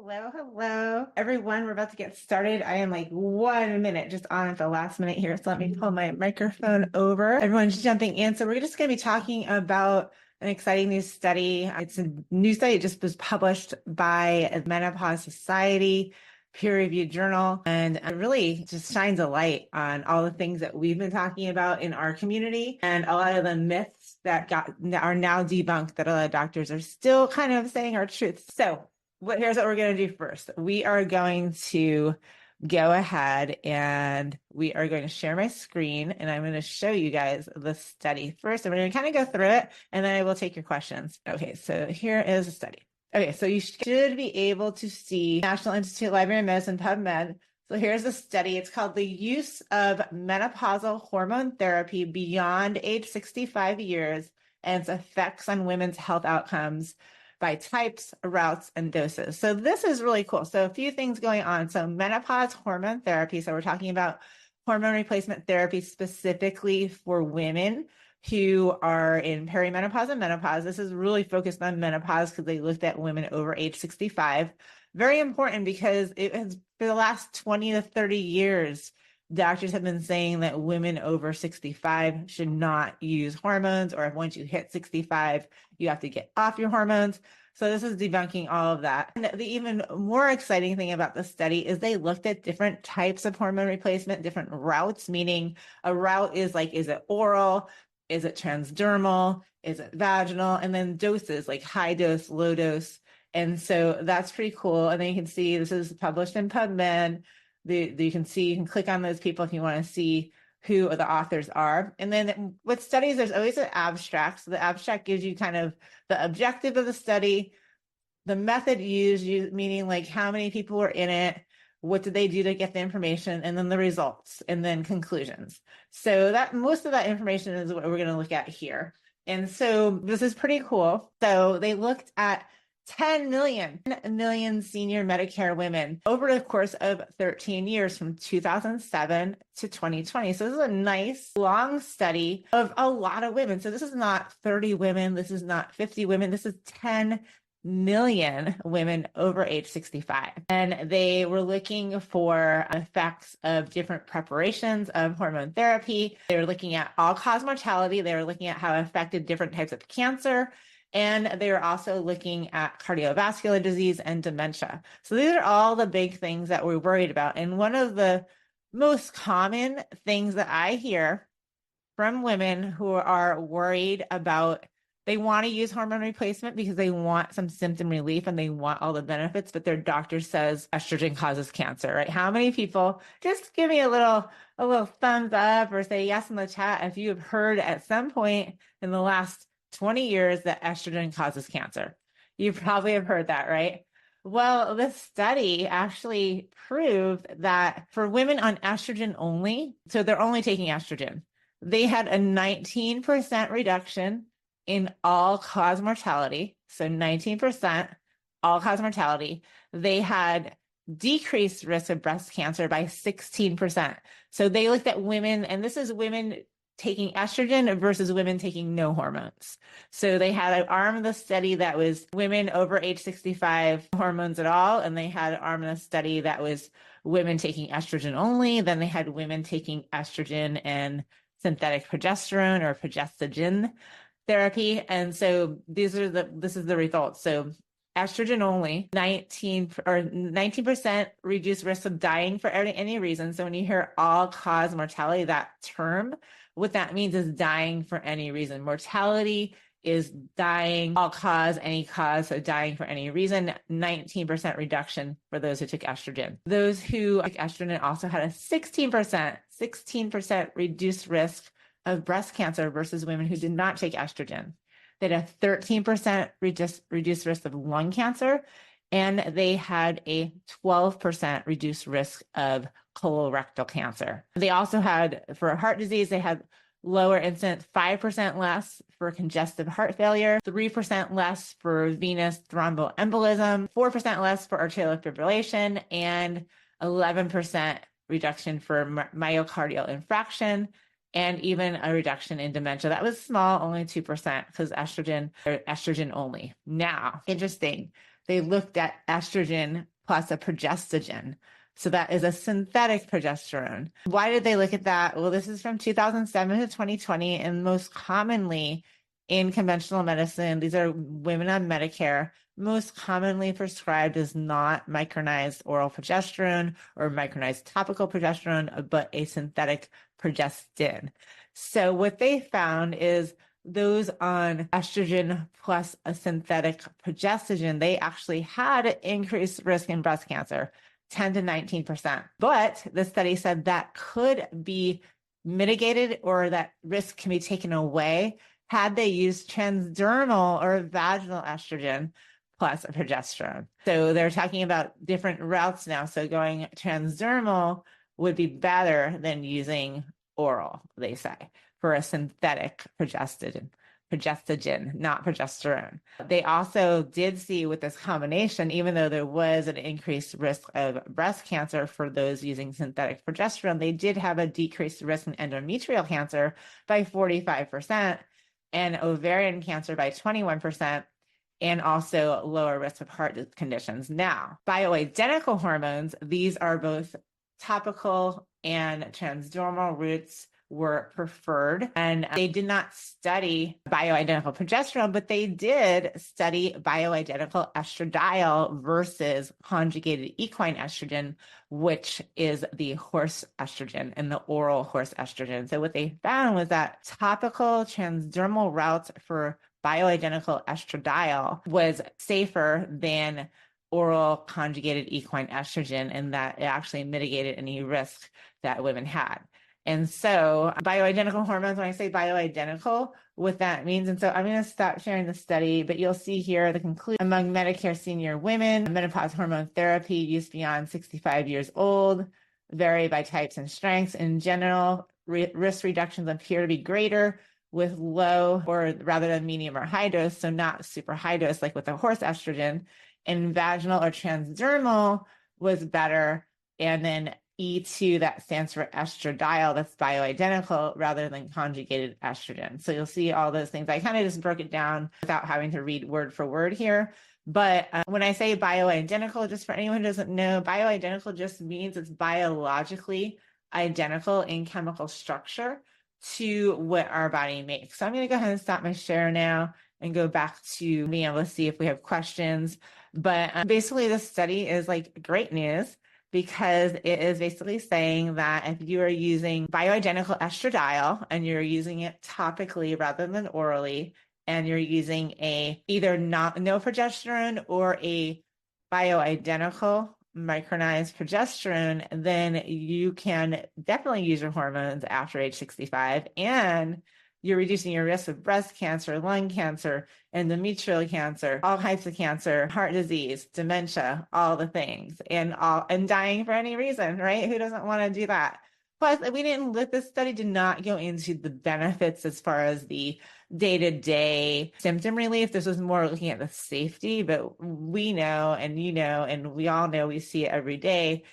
Hello, everyone. We're about to get started. I am like 1 minute just on at the last minute here. So let me pull my microphone over. Everyone's jumping in. So we're just going to be talking about an exciting new study. It's a new study. It just was published by Menopause Society, peer-reviewed journal, and it really just shines a light on all the things that we've been talking about in our community and a lot of the myths that are now debunked that a lot of doctors are still kind of saying are truth. So here's what we're going to do first. We are going to go ahead and we are going to share my screen, and I'm going to show you guys the study first. And we're going to kind of go through it, and then I will take your questions. Okay, so here is the study. Okay, so you should be able to see National Institute Library of Medicine, PubMed. So here's the study. It's called The Use of Menopausal Hormone Therapy Beyond Age 65 Years and Its Effects on Women's Health Outcomes by Types, Routes, and Doses. So this is really cool. So a few things going on. So menopause hormone therapy. So we're talking about hormone replacement therapy specifically for women who are in perimenopause and menopause. This is really focused on menopause because they looked at women over age 65. Very important because it has, for the last 20 to 30 years, doctors have been saying that women over 65 should not use hormones, or if once you hit 65, you have to get off your hormones. So this is debunking all of that. And the even more exciting thing about the study is they looked at different types of hormone replacement, different routes, meaning a route is like, is it oral? Is it transdermal? Is it vaginal? And then doses like high dose, low dose. And so that's pretty cool. And then you can see this is published in PubMed. You can click on those people if you want to see who the authors are. And then with studies, there's always an abstract. So the abstract gives you kind of the objective of the study, the method used, meaning like how many people were in it, what did they do to get the information, and then the results, and then conclusions. So that most of that information is what we're going to look at here. And so this is pretty cool. So they looked at 10 million senior Medicare women over the course of 13 years from 2007 to 2020. So this is a nice long study of a lot of women. So this is not 30 women. This is not 50 women. This is 10 million women over age 65. And they were looking for effects of different preparations of hormone therapy. They were looking at all-cause mortality. They were looking at how it affected different types of cancer. And they were also looking at cardiovascular disease and dementia. So these are all the big things that we're worried about. And one of the most common things that I hear from women who are worried about, they want to use hormone replacement because they want some symptom relief and they want all the benefits, but their doctor says estrogen causes cancer, right? How many people, just give me a little thumbs up or say yes in the chat if you have heard at some point in the last 20 years that estrogen causes cancer. You probably have heard that, right? Well, this study actually proved that for women on estrogen only, so they're only taking estrogen, they had a 19% reduction in all-cause mortality. So 19% all-cause mortality. They had decreased risk of breast cancer by 16%. So they looked at women, and this is women taking estrogen versus women taking no hormones. So they had an arm of the study that was women over age 65, hormones at all, and they had an arm of the study that was women taking estrogen only. Then they had women taking estrogen and synthetic progesterone or progestogen therapy. And so this is the results. So estrogen only, 19% reduced risk of dying for any reason. So when you hear all-cause mortality, that term, what that means is dying for any reason. Mortality is dying, all cause, any cause, so dying for any reason. 19% reduction for those who took estrogen. Those who took estrogen also had a 16% reduced risk of breast cancer versus women who did not take estrogen. They had a 13% reduced risk of lung cancer, and they had a 12% reduced risk of colorectal cancer. They also had, for heart disease, they had lower incidence, 5% less for congestive heart failure, 3% less for venous thromboembolism, 4% less for arterial fibrillation, and 11% reduction for myocardial infarction, and even a reduction in dementia. That was small, only 2%, because estrogen only. Now, interesting, they looked at estrogen plus a progestogen. So that is a synthetic progesterone. Why did they look at that? Well, this is from 2007 to 2020, and most commonly in conventional medicine, these are women on Medicare, most commonly prescribed is not micronized oral progesterone or micronized topical progesterone, but a synthetic progestin. So what they found is those on estrogen plus a synthetic progestogen, they actually had increased risk in breast cancer, 10 to 19%. But the study said that could be mitigated or that risk can be taken away had they used transdermal or vaginal estrogen plus a progesterone. So they're talking about different routes now. So going transdermal would be better than using oral, they say, for a synthetic progestogen, not progesterone. They also did see with this combination, even though there was an increased risk of breast cancer for those using synthetic progesterone, they did have a decreased risk in endometrial cancer by 45% and ovarian cancer by 21%. And also lower risk of heart conditions. Now, bioidentical hormones, these are both topical and transdermal routes were preferred. And they did not study bioidentical progesterone, but they did study bioidentical estradiol versus conjugated equine estrogen, which is the horse estrogen and the oral horse estrogen. So what they found was that topical transdermal routes for bioidentical estradiol was safer than oral conjugated equine estrogen, and that it actually mitigated any risk that women had. And so bioidentical hormones, when I say bioidentical, what that means. And so I'm going to stop sharing the study, but you'll see here the conclusion. Among Medicare senior women, menopause hormone therapy used beyond 65 years old vary by types and strengths. In general, risk reductions appear to be greater with low or rather than medium or high dose, so not super high dose like with the horse estrogen. And vaginal or transdermal was better. And then E2, that stands for estradiol, that's bioidentical rather than conjugated estrogen. So you'll see all those things. I kind of just broke it down without having to read word for word here. But when I say bioidentical, just for anyone who doesn't know, bioidentical just means it's biologically identical in chemical structure to what our body makes. So I'm going to go ahead and stop my share now and go back to being able to see if we have questions. But basically, this study is like great news because it is basically saying that if you are using bioidentical estradiol and you're using it topically rather than orally, and you're using either no progesterone or a bioidentical micronized progesterone, then you can definitely use your hormones after age 65, and you're reducing your risk of breast cancer, lung cancer, endometrial cancer, all types of cancer, heart disease, dementia, all the things, and dying for any reason, right? Who doesn't want to do that? Plus, this study did not go into the benefits as far as the day-to-day symptom relief. This was more looking at the safety, but we know, and you know, and we all know, we see it every day,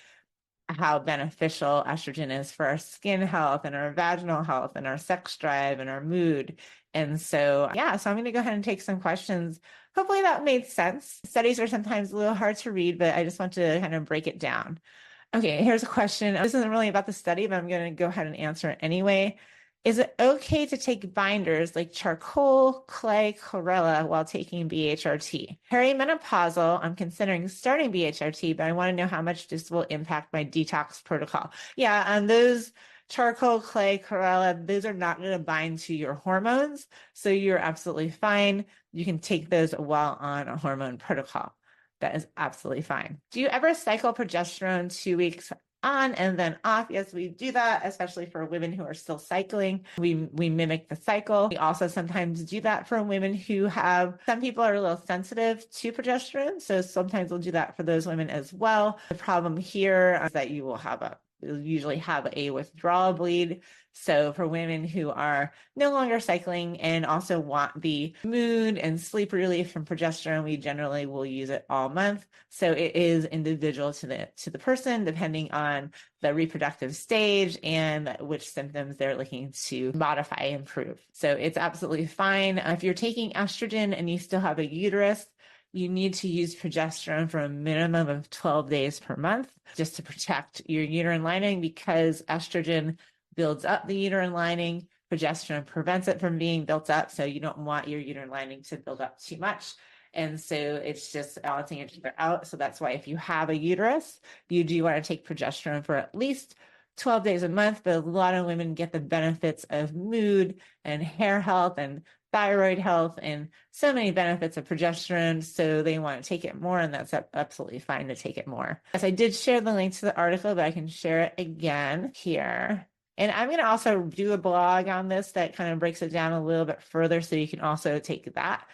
how beneficial estrogen is for our skin health and our vaginal health and our sex drive and our mood. And so, so I'm going to go ahead and take some questions. Hopefully that made sense. Studies are sometimes a little hard to read, but I just want to kind of break it down. Okay, here's a question. This isn't really about the study, but I'm going to go ahead and answer it anyway. Is it okay to take binders like charcoal, clay, chlorella while taking BHRT? Perimenopausal, I'm considering starting BHRT, but I want to know how much this will impact my detox protocol. Yeah, those charcoal, clay, chlorella, those are not going to bind to your hormones, so you're absolutely fine. You can take those while on a hormone protocol. That is absolutely fine. Do you ever cycle progesterone 2 weeks on and then off? Yes, we do that, especially for women who are still cycling. We mimic the cycle. We also sometimes do that for women who some people are a little sensitive to progesterone. So sometimes we'll do that for those women as well. The problem here is that you'll usually have a withdrawal bleed. So for women who are no longer cycling and also want the mood and sleep relief from progesterone, we generally will use it all month. So it is individual to the person, depending on the reproductive stage and which symptoms they're looking to modify and improve. So it's absolutely fine. If you're taking estrogen and you still have a uterus, you need to use progesterone for a minimum of 12 days per month just to protect your uterine lining, because estrogen builds up the uterine lining. Progesterone prevents it from being built up. So you don't want your uterine lining to build up too much. And so it's just balancing each other out. So that's why if you have a uterus, you do want to take progesterone for at least 12 days a month. But a lot of women get the benefits of mood and hair health and thyroid health and so many benefits of progesterone. So they want to take it more, and that's absolutely fine to take it more. Yes, I did share the link to the article, but I can share it again here. And I'm going to also do a blog on this that kind of breaks it down a little bit further, so you can also take that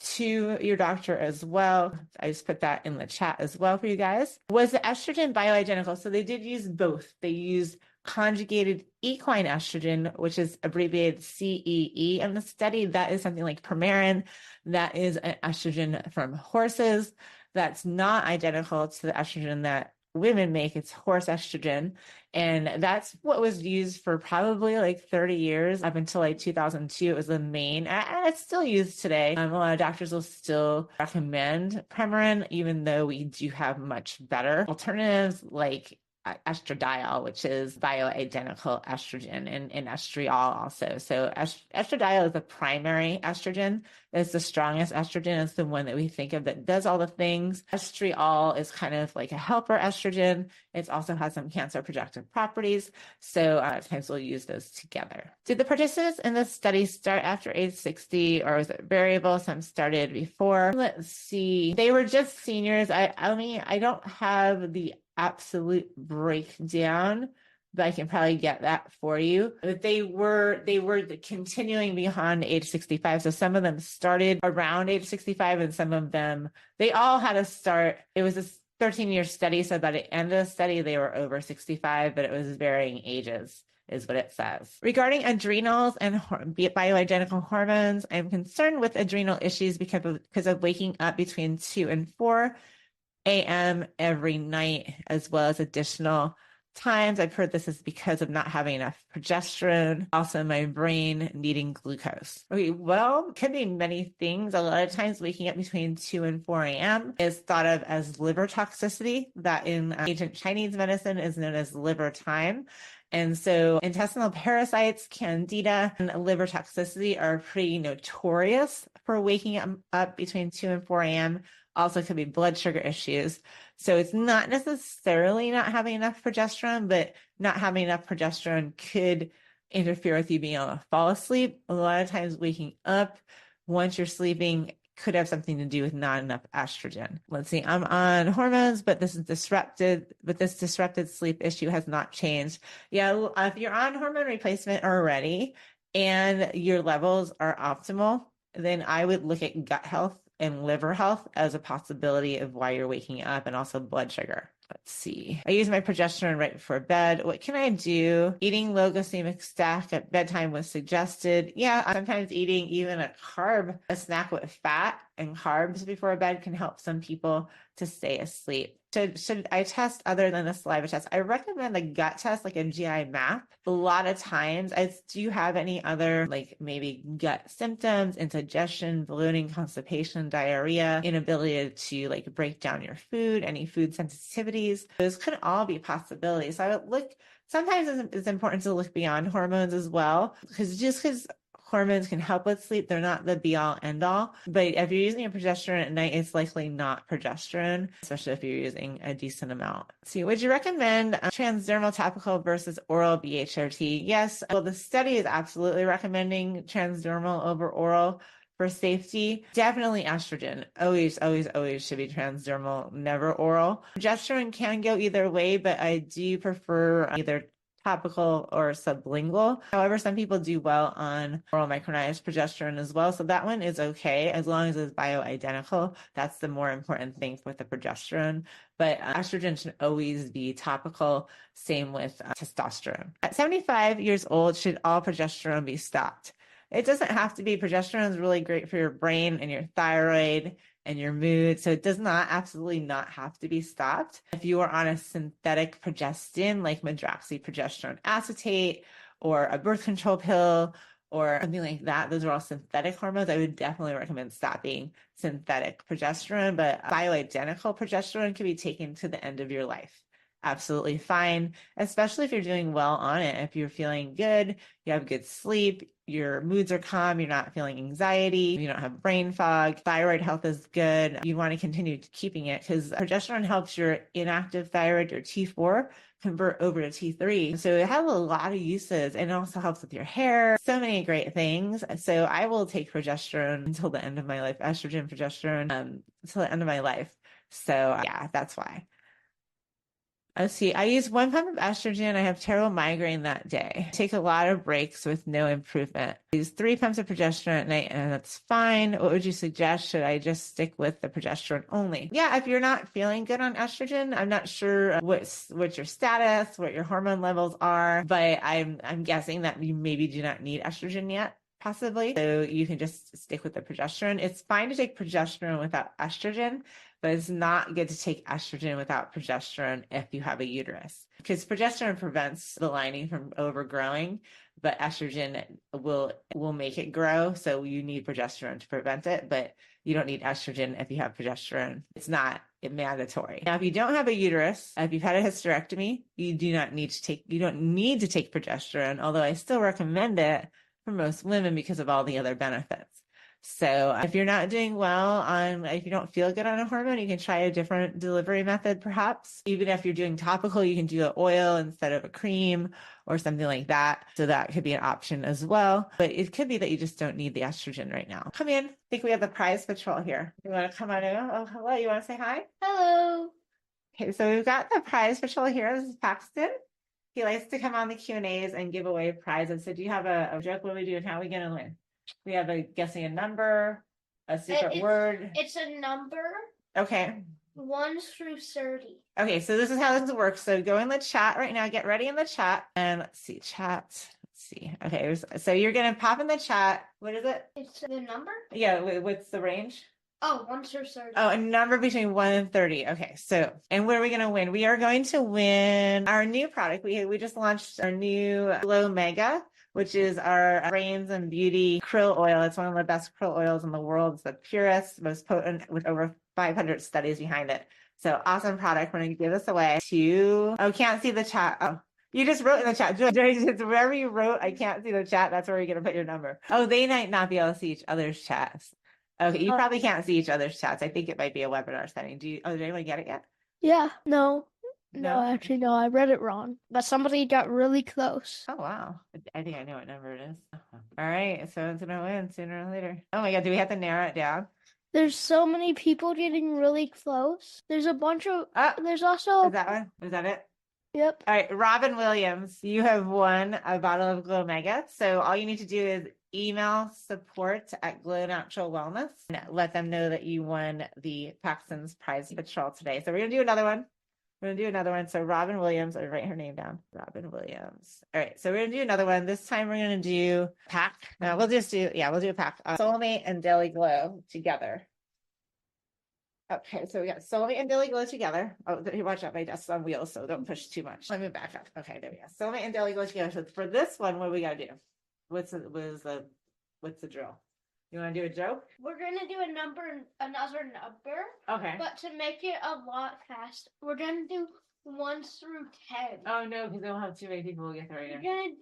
to your doctor as well. I just put that in the chat as well for you guys. Was the estrogen bioidentical? So they did use both. They used conjugated equine estrogen, which is abbreviated CEE in the study. That is something like Premarin. That is an estrogen from horses. That's not identical to the estrogen that women make. It's horse estrogen. And that's what was used for probably like 30 years up until like 2002. It was the main, and it's still used today. A lot of doctors will still recommend Premarin, even though we do have much better alternatives like estradiol, which is bioidentical estrogen, and estradiol also. So estradiol is the primary estrogen. It's the strongest estrogen. It's the one that we think of that does all the things. Estradiol is kind of like a helper estrogen. It also has some cancer protective properties. So at times we'll use those together. Did the participants in this study start after age 60, or was it variable? Some started before. Let's see. They were just seniors. I mean, I don't have the absolute breakdown, but I can probably get that for you. But they were continuing beyond age 65. So some of them started around age 65, and some of them, they all had to start. It was a 13-year study. So by the end of the study, they were over 65, but it was varying ages, is what it says. Regarding adrenals and bioidentical hormones, I'm concerned with adrenal issues because of waking up between 2 and 4 a.m. every night, as well as additional times. I've heard this is because of not having enough progesterone, also my brain needing glucose. Okay, well, could be many things. A lot of times waking up between 2 and 4 a.m. is thought of as liver toxicity, that in ancient Chinese medicine is known as liver time. And so intestinal parasites, candida, and liver toxicity are pretty notorious for waking up between 2 and 4 a.m. Also could be blood sugar issues. So it's not necessarily not having enough progesterone, but not having enough progesterone could interfere with you being able to fall asleep. A lot of times waking up once you're sleeping could have something to do with not enough estrogen. Let's see, I'm on hormones, but this disrupted sleep issue has not changed. Yeah, if you're on hormone replacement already and your levels are optimal, then I would look at gut health and liver health as a possibility of why you're waking up, and also blood sugar. Let's see. I use my progesterone right before bed. What can I do? Eating low glycemic snack at bedtime was suggested. Yeah, sometimes eating even a snack with fat and carbs before bed can help some people to stay asleep. Should I test other than the saliva test? I recommend a gut test, like a GI map. A lot of times, do you have any other, like maybe gut symptoms, indigestion, bloating, constipation, diarrhea, inability to like break down your food, any food sensitivities? Those could all be possibilities. So I would look. Sometimes it's important to look beyond hormones as well, because hormones can help with sleep, they're not the be all end all. But if you're using a progesterone at night, it's likely not progesterone, especially if you're using a decent amount. So would you recommend transdermal topical versus oral BHRT? Yes. Well, the study is absolutely recommending transdermal over oral for safety. Definitely estrogen. Always, always, always should be transdermal, never oral. Progesterone can go either way, but I do prefer either topical or sublingual. However, some people do well on oral micronized progesterone as well. So that one is okay as long as it's bioidentical. That's the more important thing with the progesterone. But estrogen should always be topical. Same with testosterone. At 75 years old, should all progesterone be stopped? It doesn't have to be. Progesterone is really great for your brain and your thyroid and your mood. So it does not absolutely not have to be stopped. If you are on a synthetic progestin like medroxyprogesterone acetate or a birth control pill or something like that. Those are all synthetic hormones. I would definitely recommend stopping synthetic progesterone, but bioidentical progesterone can be taken to the end of your life. Absolutely fine, especially if you're doing well on it. If you're feeling good, you have good sleep, your moods are calm, you're not feeling anxiety, you don't have brain fog, thyroid health is good, you want to continue keeping it because progesterone helps your inactive thyroid, your T4, convert over to T3. So it has a lot of uses, and it also helps with your hair. So many great things. So I will take progesterone until the end of my life, estrogen, progesterone, until the end of my life. So yeah, that's why. Let's see. I use 1 pump of estrogen. I have terrible migraine that day. Take a lot of breaks with no improvement. I use 3 pumps of progesterone at night, and that's fine. What would you suggest? Should I just stick with the progesterone only? Yeah, if you're not feeling good on estrogen, I'm not sure what's your status, what your hormone levels are, but I'm guessing that you maybe do not need estrogen yet. Possibly. So you can just stick with the progesterone. It's fine to take progesterone without estrogen, but it's not good to take estrogen without progesterone if you have a uterus, because progesterone prevents the lining from overgrowing, but estrogen will make it grow. So you need progesterone to prevent it, but you don't need estrogen if you have progesterone. It's not mandatory. Now, if you don't have a uterus, if you've had a hysterectomy, you don't need to take progesterone, although I still recommend it for most women because of all the other benefits. So if you're not doing well if you don't feel good on a hormone, you can try a different delivery method, perhaps. Even if you're doing topical, you can do an oil instead of a cream or something like that. So that could be an option as well. But it could be that you just don't need the estrogen right now. Come in. I think we have the prize patrol here. You want to come on in? Oh, hello. You want to say hi? Hello. Okay, so we've got the prize patrol here. This is Paxton. He likes to come on the Q&As and give away prizes. So do you have a joke? What do we do and how are we going to win? We have guessing a number, a secret word. It's a number. Okay. 1 through 30. Okay, so this is how this works. So go in the chat right now. Get ready in the chat. And let's see, chat. Let's see. Okay, so you're going to pop in the chat. What is it? It's the number? Yeah, what's the range? Oh, 1 through 30. Oh, a number between 1 and 30. Okay, so, and what are we going to win? We are going to win our new product. We just launched our new Glow Mega, which is our brains and beauty krill oil. It's one of the best krill oils in the world. It's the purest, most potent, with over 500 studies behind it. So awesome product. We're going to give this away to, can't see the chat. Oh, you just wrote in the chat. Wherever you wrote, I can't see the chat. That's where you're going to put your number. Oh, they might not be able to see each other's chats. Okay, you probably can't see each other's chats. I think it might be a webinar setting. Did anyone get it yet? Yeah, no, actually, no, I read it wrong. But somebody got really close. Oh, wow. I think I know what number it is. All right, so it's going to win sooner or later. Oh my God, do we have to narrow it down? There's so many people getting really close. There's a bunch of, there's also. Is that one? Is that it? Yep. All right, Robin Williams, you have won a bottle of Glow Mega. So all you need to do is email support at Glow Natural Wellness and let them know that you won the Paxton's Prize Patrol today. So we're going to do another one. So Robin Williams, I'll write her name down. Robin Williams. All right, so we're going to do another one. This time we're going to do pack. No, we'll do a pack. Soulmate and Daily Glow together. Okay, so we got Soulmate and Daily Glow together. Oh, watch out, my desk's on wheels, so don't push too much. Let me back up. Okay, there we go. Soulmate and Daily Glow together. So for this one, what do we gotta do? What's the drill? You want to do a joke? We're gonna do another number. Okay. But to make it a lot faster, we're gonna do 1 through 10. Oh no, because we'll have too many people get there. We're gonna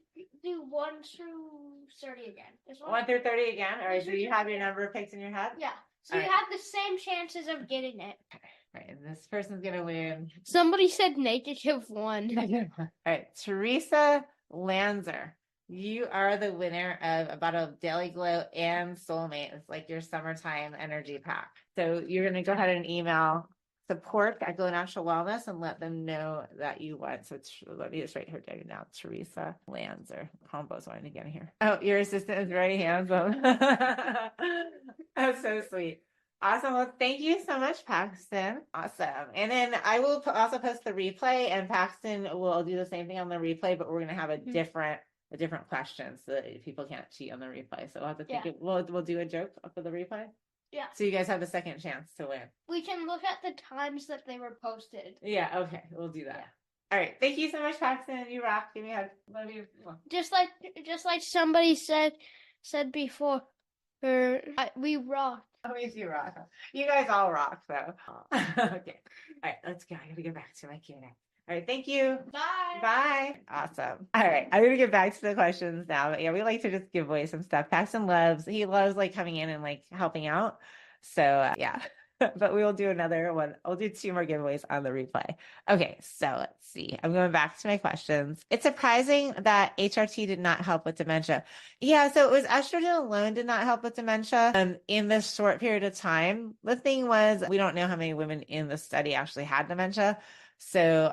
do 1 through 30 again. 1 through 30 again. All right. So you have your number picked in your head. Yeah. So you have the same chances of getting it. Right, and this person's gonna win. Somebody said -1. All right, Teresa Lanzer, you are the winner of a bottle of Daily Glow and Soulmate. It's like your summertime energy pack. So you're gonna go ahead and email support at Glow Natural Wellness and let them know that you won. So let me just write her down now. Teresa Lanzer. Combo's wanting to get in here. Oh, your assistant is very handsome. That's so sweet. Awesome. Well, thank you so much, Paxton. Awesome. And then I will also post the replay, and Paxton will do the same thing on the replay, but we're going to have a different question so that people can't cheat on the replay. So we'll have to think we'll do a joke for the replay. Yeah. So you guys have a second chance to win. We can look at the times that they were posted. Yeah, okay. We'll do that. Yeah. All right. Thank you so much, Paxton. You rock. Give me a hug. Love you. Just like somebody said, said before, we rock. Oh, yes, you rock. You guys all rock, though. Okay. All right, let's go. I gotta get back to my Q&A. All right, thank you. Bye. Bye. Awesome. All right, I'm gonna get back to the questions now. But yeah, we like to just give away some stuff. Paxton loves, he loves like coming in and like helping out. So yeah. But we will do another one. I'll do 2 more giveaways on the replay. Okay, so let's see. I'm going back to my questions. It's surprising that HRT did not help with dementia. Yeah, so it was estrogen alone did not help with dementia in this short period of time. The thing was, we don't know how many women in the study actually had dementia. So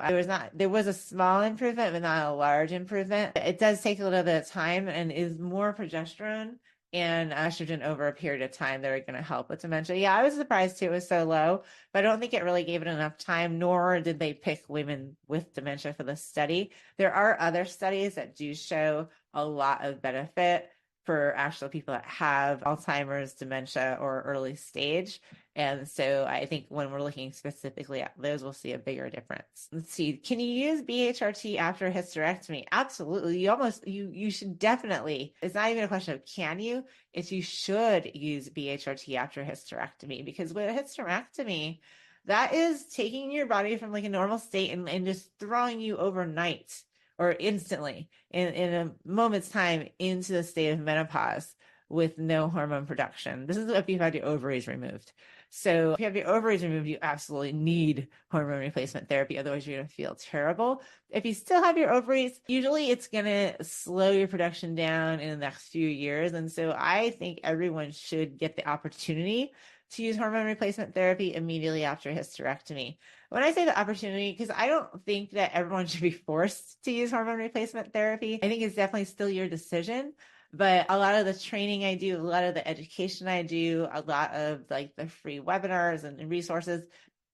there was a small improvement, but not a large improvement. It does take a little bit of time and is more progesterone and estrogen over a period of time that are going to help with dementia. Yeah, I was surprised too it was so low, but I don't think it really gave it enough time, nor did they pick women with dementia for the study. There are other studies that do show a lot of benefit for actual people that have Alzheimer's, dementia, or early stage. And so I think when we're looking specifically at those, we'll see a bigger difference. Let's see. Can you use BHRT after hysterectomy? Absolutely. You should definitely, it's not even a question of can you, it's you should use BHRT after hysterectomy, because with a hysterectomy, that is taking your body from like a normal state and just throwing you overnight or instantly in a moment's time into the state of menopause with no hormone production. This is if you've had your ovaries removed. So if you have your ovaries removed, you absolutely need hormone replacement therapy. Otherwise, you're going to feel terrible. If you still have your ovaries, usually it's going to slow your production down in the next few years. And so I think everyone should get the opportunity to use hormone replacement therapy immediately after hysterectomy. When I say the opportunity, because I don't think that everyone should be forced to use hormone replacement therapy. I think it's definitely still your decision. But a lot of the training I do, a lot of the education I do, a lot of like the free webinars and resources,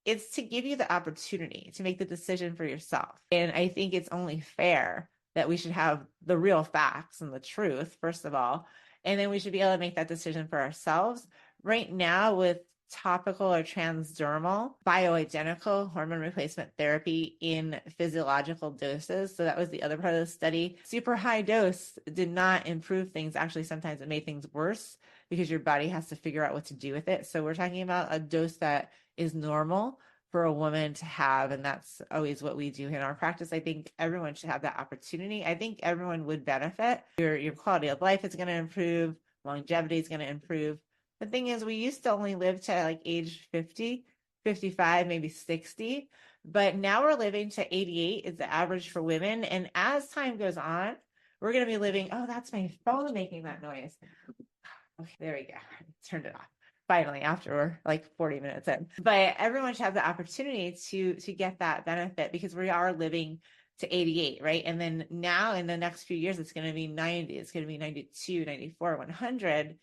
it's to give you the opportunity to make the decision for yourself. And I think it's only fair that we should have the real facts and the truth, first of all, and then we should be able to make that decision for ourselves. Right now, with topical or transdermal bioidentical hormone replacement therapy in physiological doses. So that was the other part of the study. Super high dose did not improve things. Actually, sometimes it made things worse because your body has to figure out what to do with it. So we're talking about a dose that is normal for a woman to have. And that's always what we do in our practice. I think everyone should have that opportunity. I think everyone would benefit. Your quality of life is going to improve. Longevity is going to improve. The thing is, we used to only live to like age 50, 55, maybe 60, but now we're living to 88 is the average for women. And as time goes on, we're going to be living, oh, that's my phone making that noise. Okay, there we go. I turned it off. Finally, after we're like 40 minutes in. But everyone should have the opportunity to get that benefit because we are living to 88, right? And then now in the next few years, it's going to be 90, it's going to be 92, 94, 100.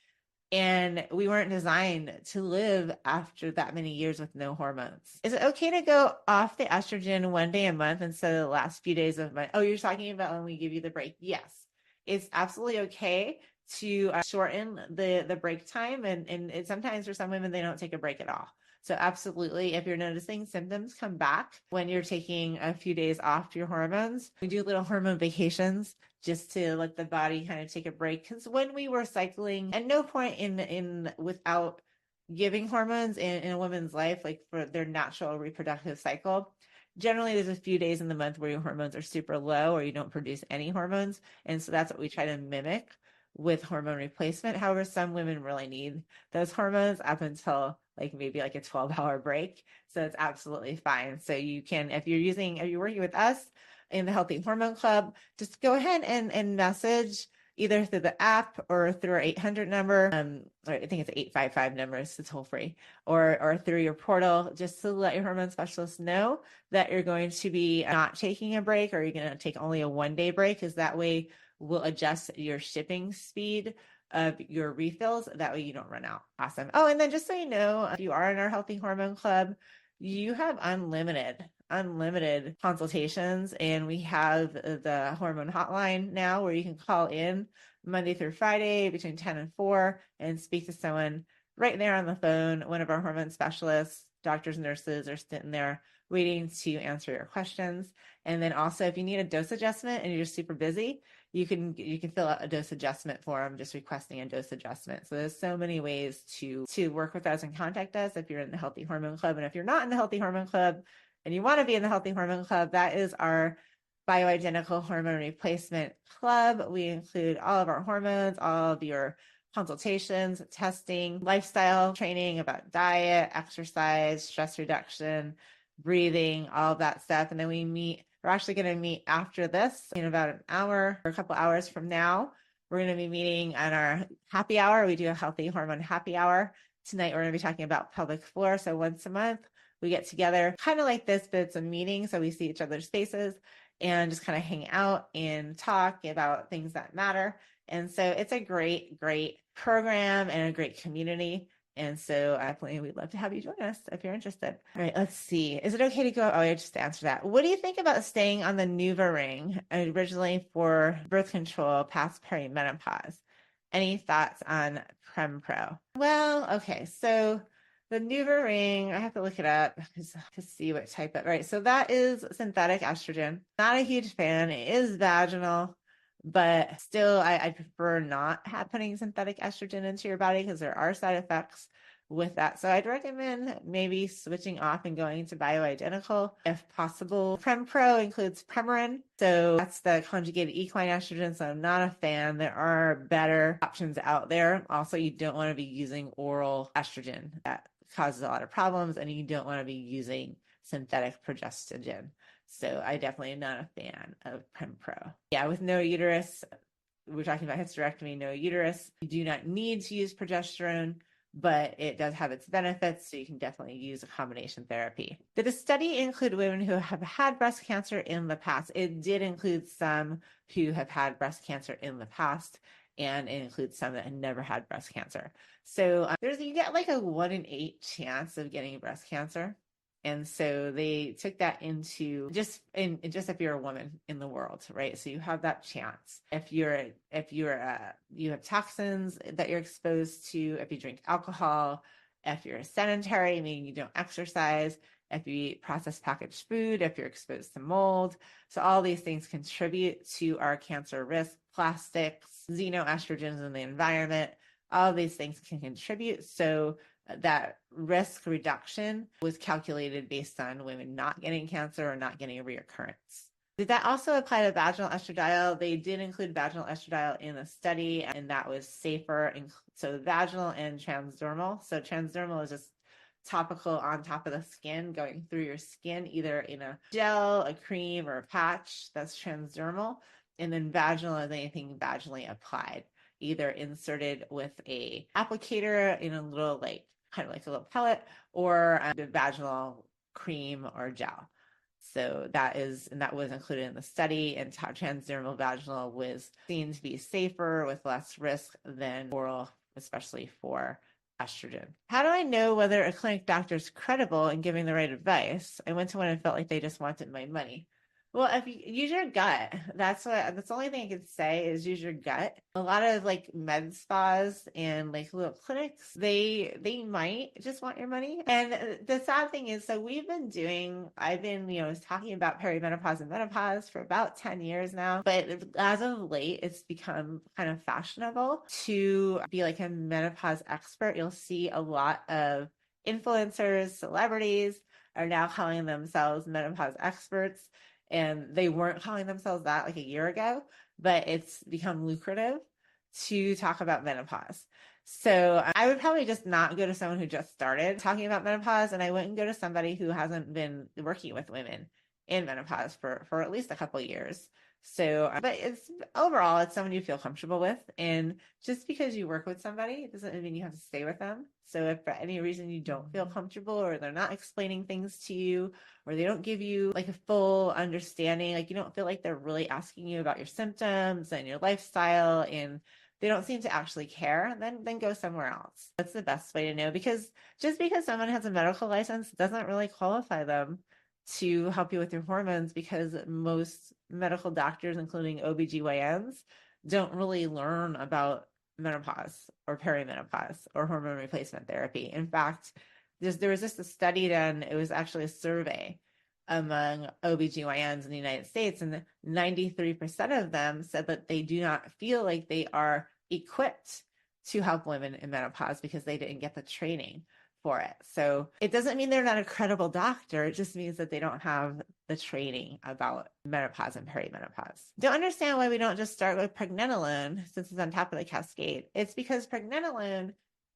And we weren't designed to live after that many years with no hormones. Is it okay to go off the estrogen one day a month instead of the last few days of month? Oh, you're talking about when we give you the break. Yes, it's absolutely okay to shorten the break time. And sometimes for some women, they don't take a break at all. So absolutely, if you're noticing symptoms come back when you're taking a few days off your hormones, we do little hormone vacations just to let the body kind of take a break. Because when we were cycling, at no point in without giving hormones in a woman's life, like for their natural reproductive cycle, generally there's a few days in the month where your hormones are super low or you don't produce any hormones. And so that's what we try to mimic with hormone replacement. However, some women really need those hormones up until like maybe like a 12-hour break. So it's absolutely fine. So you can, if you're working with us in the Healthy Hormone Club, just go ahead and message either through the app or through our 800 number. Or I think it's 855 number, so it's toll free, or through your portal, just to let your hormone specialist know that you're going to be not taking a break or you're going to take only a 1-day break, because that way we'll adjust your shipping speed of your refills. That way you don't run out. Awesome. Oh, and then just so you know, if you are in our Healthy Hormone Club, you have unlimited consultations, and we have the hormone hotline now where you can call in Monday through Friday between 10 and 4 and speak to someone right there on the phone. One of our hormone specialists, doctors, nurses are sitting there waiting to answer your questions. And then also, if you need a dose adjustment and you're just super busy, you can fill out a dose adjustment form just requesting a dose adjustment. So there's so many ways to work with us and contact us if you're in the Healthy Hormone Club. And if you're not in the Healthy Hormone Club and you want to be in the Healthy Hormone Club, that is our bioidentical hormone replacement club. We include all of our hormones, all of your consultations, testing, lifestyle training about diet, exercise, stress reduction, breathing, all of that stuff. And then we're actually going to meet after this in about an hour or a couple hours from now. We're going to be meeting on our happy hour. We do a healthy hormone happy hour. Tonight, we're going to be talking about pelvic floor. So once a month, we get together kind of like this, but it's a meeting. So we see each other's faces and just kind of hang out and talk about things that matter. And so it's a great, great program and a great community. And so definitely we'd love to have you join us if you're interested. All right, let's see. Is it okay to go? Oh, I just answered that. What do you think about staying on the NuvaRing originally for birth control past perimenopause? Any thoughts on PremPro? Well, okay. So the NuvaRing, I have to look it up to see what type of, right. So that is synthetic estrogen. Not a huge fan. It is vaginal. But still, I prefer not putting synthetic estrogen into your body because there are side effects with that. So I'd recommend maybe switching off and going to bioidentical if possible. PremPro includes Premarin. So that's the conjugated equine estrogen. So I'm not a fan. There are better options out there. Also, you don't want to be using oral estrogen. That causes a lot of problems, and you don't want to be using synthetic progestogen. So I definitely am not a fan of PremPro. Yeah, with no uterus, we're talking about hysterectomy, no uterus. You do not need to use progesterone, but it does have its benefits, so you can definitely use a combination therapy. Did the study include women who have had breast cancer in the past? It did include some who have had breast cancer in the past, and it includes some that had never had breast cancer. So you get like a 1 in 8 chance of getting breast cancer. And so they took that into just if you're a woman in the world, right? So you have that chance. If you have toxins that you're exposed to, if you drink alcohol, if you're sedentary, meaning you don't exercise, if you eat processed packaged food, if you're exposed to mold. So all these things contribute to our cancer risk. Plastics, xenoestrogens in the environment, all of these things can contribute. So that risk reduction was calculated based on women not getting cancer or not getting a reoccurrence. Did that also apply to vaginal estradiol? They did include vaginal estradiol in the study, and that was safer. So vaginal and transdermal. So transdermal is just topical on top of the skin, going through your skin, either in a gel, a cream, or a patch. That's transdermal. And then vaginal is anything vaginally applied, either inserted with a applicator in a little kind of like a little pellet, or the vaginal cream or gel. So that was included in the study, and transdermal vaginal was seen to be safer with less risk than oral, especially for estrogen. How do I know whether a clinic doctor is credible in giving the right advice? I went to one and felt like they just wanted my money. Well, if you use your gut, that's the only thing I could say is use your gut. A lot of like med spas and like little clinics, they might just want your money. And the sad thing is, so I've been talking about perimenopause and menopause for about 10 years now, but as of late, it's become kind of fashionable to be like a menopause expert. You'll see a lot of influencers, celebrities are now calling themselves menopause experts. And they weren't calling themselves that like a year ago, but it's become lucrative to talk about menopause. So I would probably just not go to someone who just started talking about menopause, and I wouldn't go to somebody who hasn't been working with women in menopause for at least a couple of years. So, but it's someone you feel comfortable with. And just because you work with somebody doesn't mean you have to stay with them. So if for any reason you don't feel comfortable, or they're not explaining things to you, or they don't give you like a full understanding, like you don't feel like they're really asking you about your symptoms and your lifestyle, and they don't seem to actually care, then go somewhere else. That's the best way to know, because just because someone has a medical license doesn't really qualify them to help you with your hormones, because most medical doctors, including OBGYNs, don't really learn about menopause or perimenopause or hormone replacement therapy. In fact, there was just a study done, it was actually a survey among OBGYNs in the United States, and 93% of them said that they do not feel like they are equipped to help women in menopause because they didn't get the training for it. So it doesn't mean they're not a credible doctor. It just means that they don't have the training about menopause and perimenopause. Don't understand why we don't just start with pregnenolone since it's on top of the cascade. It's because pregnenolone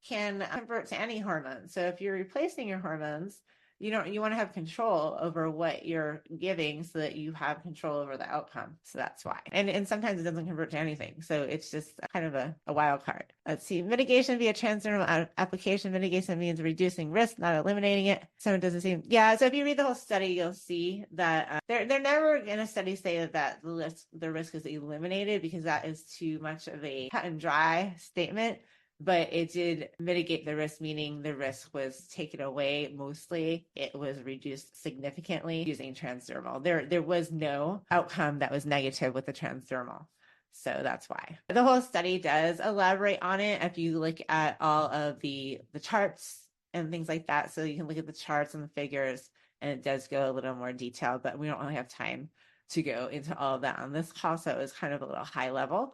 can convert to any hormone. So if you're replacing your hormones, you want to have control over what you're giving so that you have control over the outcome. So that's why. And sometimes it doesn't convert to anything. So it's just kind of a wild card. Let's see. Mitigation via transdermal application. Mitigation means reducing risk, not eliminating it. So it doesn't seem. Yeah. So if you read the whole study, you'll see that they're never going to study say that the risk is eliminated, because that is too much of a cut and dry statement. But it did mitigate the risk, meaning the risk was taken away. Mostly it was reduced significantly using transdermal. There was no outcome that was negative with the transdermal. So that's why. The whole study does elaborate on it if you look at all of the charts and things like that. So you can look at the charts and the figures, and it does go a little more detailed, but we don't really have time to go into all of that on this call. So it was kind of a little high level.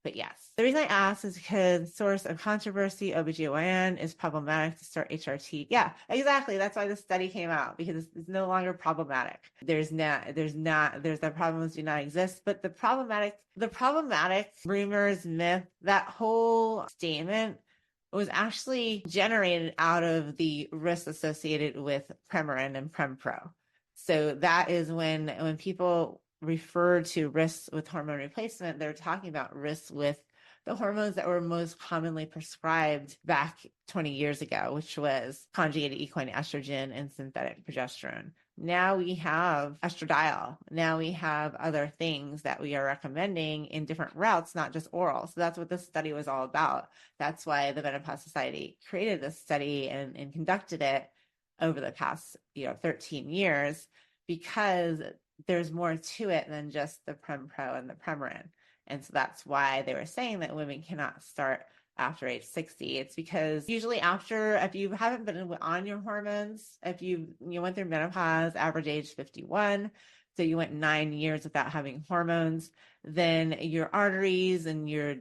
But yes, the reason I asked is because source of controversy, OBGYN is problematic to start HRT. Yeah, exactly. That's why the study came out, because it's no longer problematic. The problems do not exist, but the problematic rumors, myth, that whole statement was actually generated out of the risks associated with Premarin and Prempro. So that is when people refer to risks with hormone replacement, they're talking about risks with the hormones that were most commonly prescribed back 20 years ago, which was conjugated equine estrogen and synthetic progesterone. Now we have estradiol. Now we have other things that we are recommending in different routes, not just oral. So that's what this study was all about. That's why the Menopause Society created this study and conducted it over the past 13 years, because there's more to it than just the Prempro and the Premarin. And so that's why they were saying that women cannot start after age 60. It's because usually if you haven't been on your hormones, if you went through menopause, average age 51, so you went 9 years without having hormones, then your arteries and your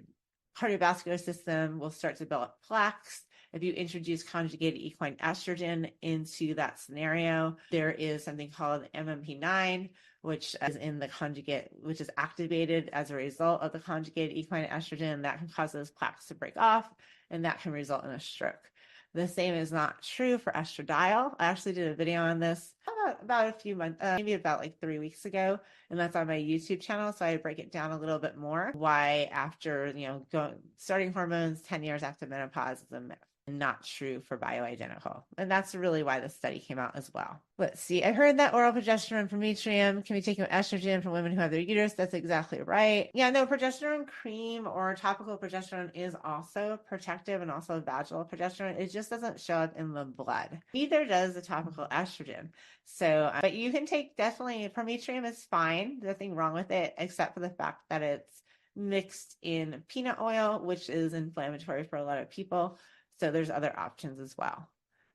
cardiovascular system will start to develop plaques. If you introduce conjugated equine estrogen into that scenario, there is something called MMP9, which is in the conjugate, which is activated as a result of the conjugated equine estrogen. That can cause those plaques to break off, and that can result in a stroke. The same is not true for estradiol. I actually did a video on this about a few months, maybe about like 3 weeks ago, and that's on my YouTube channel. So I break it down a little bit more. Why after starting hormones 10 years after menopause is a myth. Not true for bioidentical. And that's really why the study came out as well. Let's see. I heard that oral progesterone from Metrium can be taken with estrogen for women who have their uterus. That's exactly right. Yeah, no, progesterone cream or topical progesterone is also protective, and also vaginal progesterone. It just doesn't show up in the blood. Neither does the topical estrogen. So, but you can take definitely, Prometrium is fine. Nothing wrong with it, except for the fact that it's mixed in peanut oil, which is inflammatory for a lot of people. So there's other options as well,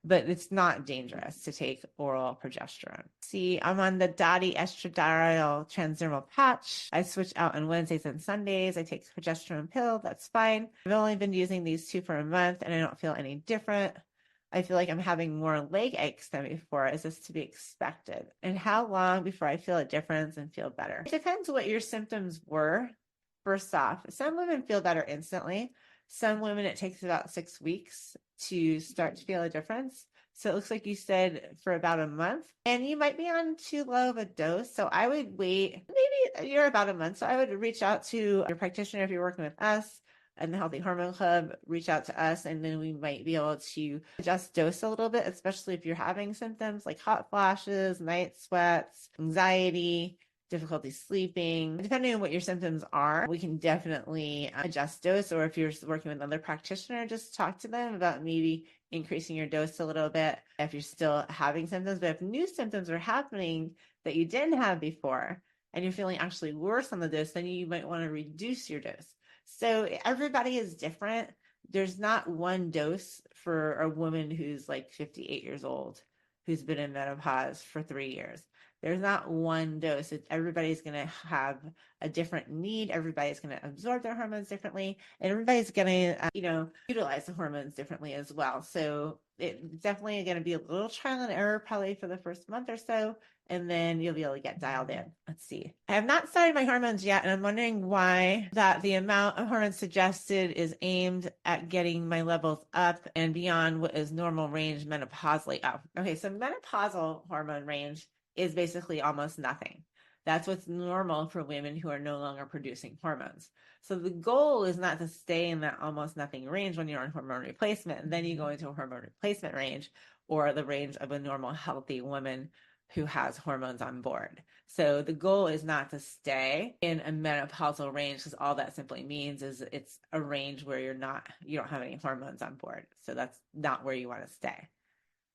but it's not dangerous to take oral progesterone. See, I'm on the Dose Estradiol transdermal patch. I switch out on Wednesdays and Sundays. I take the progesterone pill. That's fine. I've only been using these 2 for a month, and I don't feel any different. I feel like I'm having more leg aches than before. Is this to be expected? And how long before I feel a difference and feel better? It depends what your symptoms were. First off, some women feel better instantly. Some women, it takes about 6 weeks to start to feel a difference. So it looks like you said for about a month, and you might be on too low of a dose. So I would wait, maybe you're about a month. So I would reach out to your practitioner if you're working with us and the Healthy Hormone Club, reach out to us, and then we might be able to adjust dose a little bit, especially if you're having symptoms like hot flashes, night sweats, anxiety, difficulty sleeping. Depending on what your symptoms are, we can definitely adjust dose. Or if you're working with another practitioner, just talk to them about maybe increasing your dose a little bit if you're still having symptoms. But if new symptoms are happening that you didn't have before, and you're feeling actually worse on the dose, then you might want to reduce your dose. So everybody is different. There's not one dose for a woman who's like 58 years old, who's been in menopause for 3 years. there's not one dose. Everybody's going to have a different need. Everybody's going to absorb their hormones differently, and everybody's going to, utilize the hormones differently as well. So it's definitely going to be a little trial and error probably for the first month or so, and then you'll be able to get dialed in. Let's see. I have not started my hormones yet, and I'm wondering why that the amount of hormones suggested is aimed at getting my levels up and beyond what is normal range menopausally. Oh, okay. So menopausal hormone range is basically almost nothing. That's what's normal for women who are no longer producing hormones. So the goal is not to stay in that almost nothing range when you're on hormone replacement, and then you go into a hormone replacement range or the range of a normal healthy woman who has hormones on board. So the goal is not to stay in a menopausal range, because all that simply means is it's a range where you don't have any hormones on board. So that's not where you want to stay.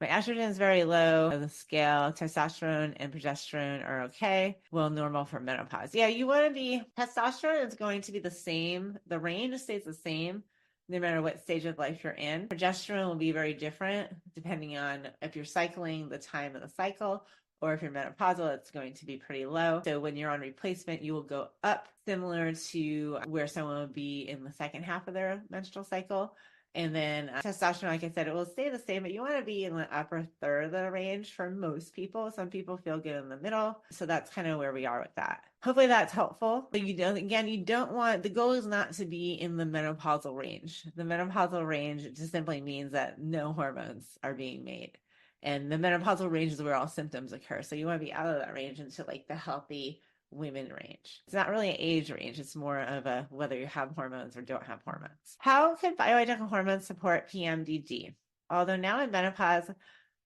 My estrogen is very low on the scale. Testosterone and progesterone are okay. Well, normal for menopause. Yeah, testosterone is going to be the same. The range stays the same no matter what stage of life you're in. Progesterone will be very different depending on if you're cycling, the time of the cycle, or if you're menopausal, it's going to be pretty low. So when you're on replacement, you will go up similar to where someone would be in the second half of their menstrual cycle. And then testosterone, like I said, it will stay the same, but you want to be in the upper third of the range for most people. Some people feel good in the middle. So that's kind of where we are with that. Hopefully that's helpful. But the goal is not to be in the menopausal range. The menopausal range just simply means that no hormones are being made. And the menopausal range is where all symptoms occur. So you want to be out of that range into like the healthy women range. It's not really an age range. It's more of a whether you have hormones or don't have hormones. How can bioidentical hormones support PMDD? Although now in menopause,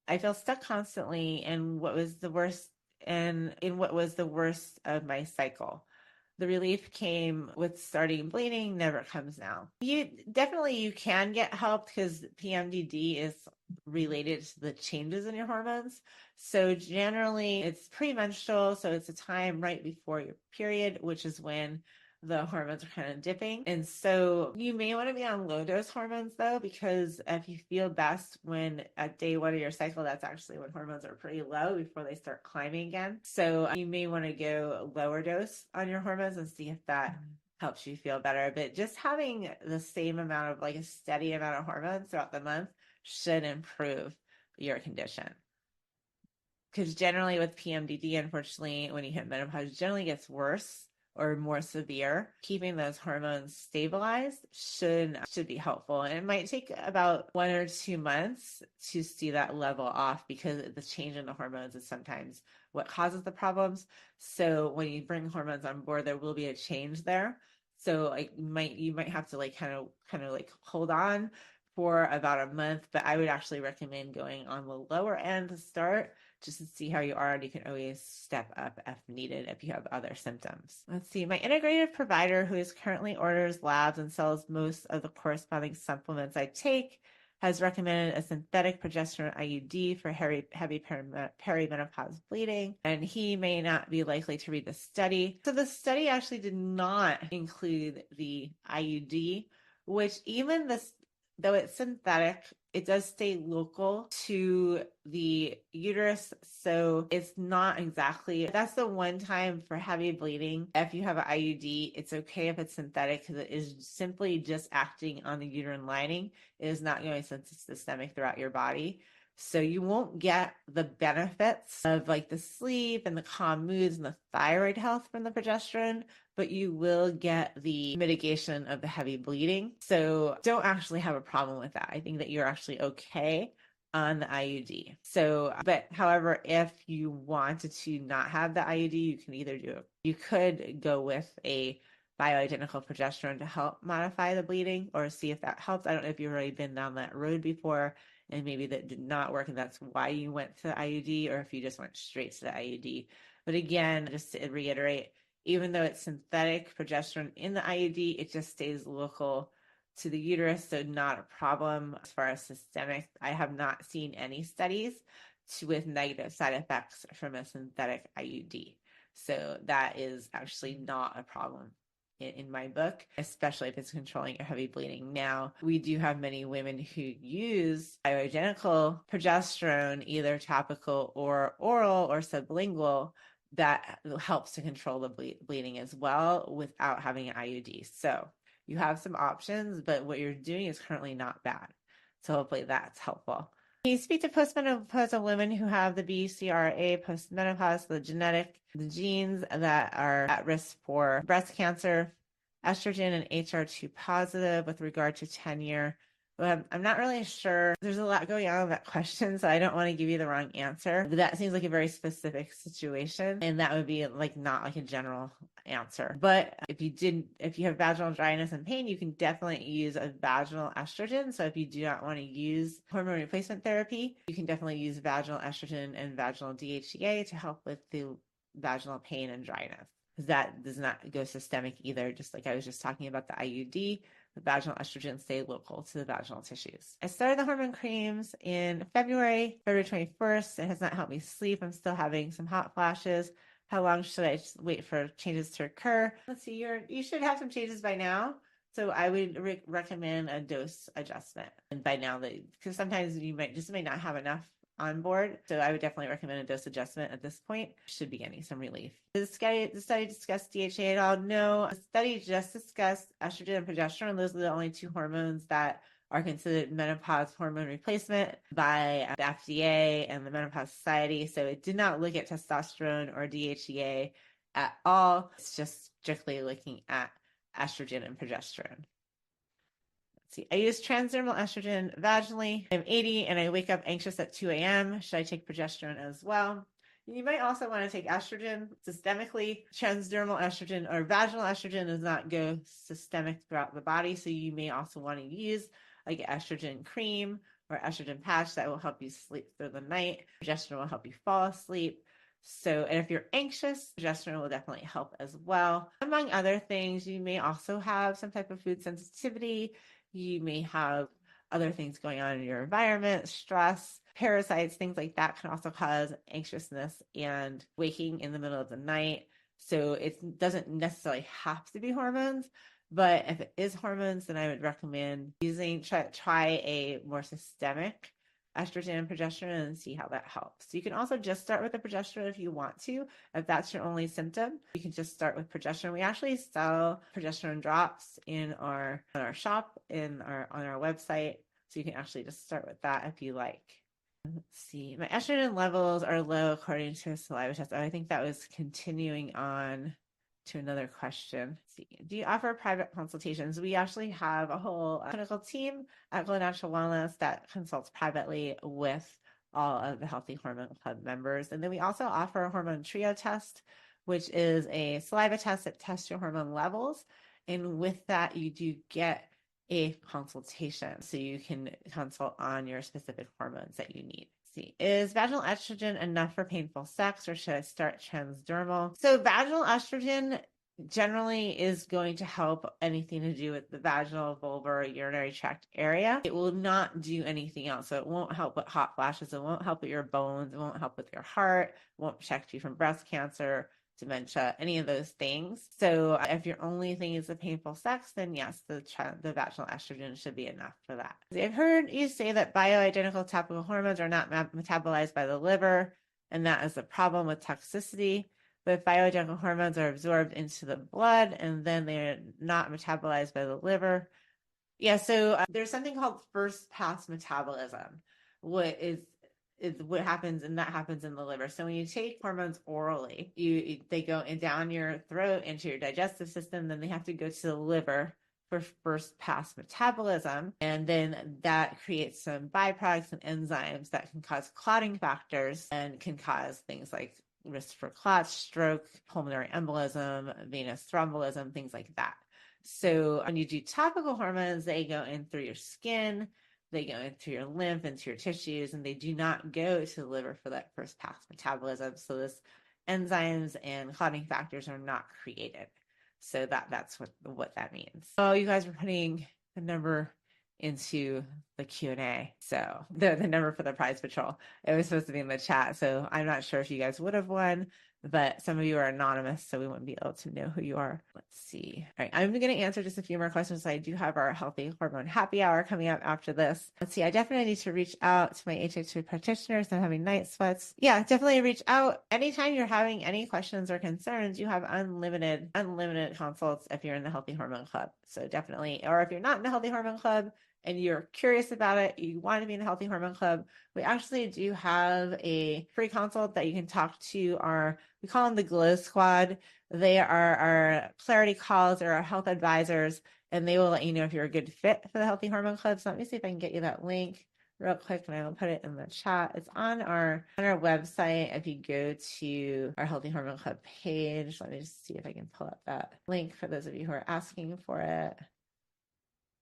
I feel stuck constantly in what was the worst of my cycle. The relief came with starting bleeding, never comes now. You can get help because PMDD is related to the changes in your hormones. So generally it's premenstrual. So it's a time right before your period, which is when the hormones are kind of dipping. And so you may want to be on low dose hormones though, because if you feel best when at day one of your cycle, that's actually when hormones are pretty low before they start climbing again. So you may want to go lower dose on your hormones and see if that helps you feel better. But just having the same amount of a steady amount of hormones throughout the month should improve your condition. Because generally with PMDD, unfortunately, when you hit menopause, it generally gets worse or more severe. Keeping those hormones stabilized should be helpful. And it might take about 1 or 2 months to see that level off, because the change in the hormones is sometimes what causes the problems. So when you bring hormones on board, there will be a change there. So you might have to kind of hold on for about a month, but I would actually recommend going on the lower end to start, just to see how you are. And you can always step up if needed if you have other symptoms. Let's see. My integrative provider, who is currently orders labs and sells most of the corresponding supplements I take, has recommended a synthetic progesterone IUD for heavy perimenopause bleeding, and he may not be likely to read the study. So the study actually did not include the IUD, which though it's synthetic, it does stay local to the uterus. So it's not exactly, that's the one time for heavy bleeding. If you have an IUD, it's okay if it's synthetic, because it is simply just acting on the uterine lining. It is not going to systemic throughout your body. So you won't get the benefits of the sleep and the calm moods and the thyroid health from the progesterone, but you will get the mitigation of the heavy bleeding. So don't actually have a problem with that. I think that you're actually okay on the IUD. So, but however, if you wanted to not have the IUD, you could go with a bioidentical progesterone to help modify the bleeding or see if that helps. I don't know if you've already been down that road before and maybe that did not work and that's why you went to the IUD, or if you just went straight to the IUD. But again, just to reiterate, even though it's synthetic progesterone in the IUD, it just stays local to the uterus, so not a problem. As far as systemic, I have not seen any studies with negative side effects from a synthetic IUD. So that is actually not a problem. in my book, especially if it's controlling your heavy bleeding. Now, we do have many women who use bioidentical progesterone, either topical or oral or sublingual, that helps to control the bleeding as well without having an IUD. So you have some options, but what you're doing is currently not bad. So hopefully that's helpful. Can you speak to postmenopausal women who have the BCRA postmenopause, the genes that are at risk for breast cancer, estrogen and HR2 positive with regard to tenure? I'm not really sure. There's a lot going on with that question, so I don't want to give you the wrong answer. That seems like a very specific situation, and that would be like not like a general answer. But if you have vaginal dryness and pain, you can definitely use a vaginal estrogen. So if you do not want to use hormone replacement therapy, you can definitely use vaginal estrogen and vaginal DHEA to help with the vaginal pain and dryness. That does not go systemic either, just like I was just talking about the IUD. The vaginal estrogen stay local to the vaginal tissues. I started the hormone creams in February 21st. It has not helped me sleep. I'm still having some hot flashes. How long should I wait for changes to occur? Let's see, you should have some changes by now. So I would recommend a dose adjustment. And by now, because sometimes you may not have enough on board. So I would definitely recommend a dose adjustment at this point. Should be getting some relief. Did the study discuss DHA at all? No. The study just discussed estrogen and progesterone. Those are the only two hormones that are considered menopause hormone replacement by the FDA and the Menopause Society. So it did not look at testosterone or DHEA at all. It's just strictly looking at estrogen and progesterone. See, I use transdermal estrogen vaginally. I'm 80 and I wake up anxious at 2 a.m. Should I take progesterone as well? You might also want to take estrogen systemically. Transdermal estrogen or vaginal estrogen does not go systemic throughout the body. So you may also want to use like estrogen cream or estrogen patch that will help you sleep through the night. Progesterone will help you fall asleep. So, and if you're anxious, progesterone will definitely help as well. Among other things, you may also have some type of food sensitivity. You may have other things going on in your environment, stress, parasites, things like that can also cause anxiousness and waking in the middle of the night. So it doesn't necessarily have to be hormones, but if it is hormones, then I would recommend try a more systemic estrogen and progesterone and see how that helps. So you can also just start with the progesterone if you want to. If that's your only symptom, you can just start with progesterone. We actually sell progesterone drops in our shop on our website. So you can actually just start with that if you like. Let's see. My estrogen levels are low according to a saliva test. I think that was continuing on to another question. Let's see. Do you offer private consultations? We actually have a whole clinical team at Glow Natural Wellness that consults privately with all of the Healthy Hormone Club members. And then we also offer a hormone trio test, which is a saliva test that tests your hormone levels. And with that, you do get a consultation. So you can consult on your specific hormones that you need. See, is vaginal estrogen enough for painful sex or should I start transdermal? So vaginal estrogen generally is going to help anything to do with the vaginal, vulvar, urinary tract area. It will not do anything else. So it won't help with hot flashes. It won't help with your bones. It won't help with your heart. It won't protect you from breast cancer, dementia, any of those things. So if your only thing is the painful sex, then yes, the vaginal estrogen should be enough for that. I've heard you say that bioidentical topical hormones are not metabolized by the liver, and that is a problem with toxicity. But bioidentical hormones are absorbed into the blood, and then they're not metabolized by the liver. Yeah, so there's something called first pass metabolism. What is what happens, and that happens in the liver. So when you take hormones orally, they go down your throat into your digestive system, then they have to go to the liver for first pass metabolism, and then that creates some byproducts and enzymes that can cause clotting factors and can cause things like risk for clots, stroke, pulmonary embolism, venous thrombolism, things like that. So when you do topical hormones, they go in through your skin, they go into your lymph, into your tissues, and they do not go to the liver for that first pass metabolism. So this enzymes and clotting factors are not created. So that's what that means. Oh, you guys were putting the number into the Q&A. So the number for the prize patrol, it was supposed to be in the chat. So I'm not sure if you guys would have won, but some of you are anonymous, so we wouldn't be able to know who you are. Let's see. All right, I'm going to answer just a few more questions. I do have our healthy hormone happy hour coming up after this. Let's see. I definitely need to reach out to my HH3 practitioners. I'm having night sweats. Yeah, definitely reach out anytime you're having any questions or concerns. You have unlimited consults if you're in the Healthy Hormone Club. So definitely, or if you're not in the Healthy Hormone Club and you're curious about it, you want to be in the Healthy Hormone Club, we actually do have a free consult that you can talk to we call them the Glow Squad. They are our clarity calls or our health advisors, and they will let you know if you're a good fit for the Healthy Hormone Club. So let me see if I can get you that link real quick, and I will put it in the chat. It's on our website. If you go to our Healthy Hormone Club page, let me just see if I can pull up that link for those of you who are asking for it.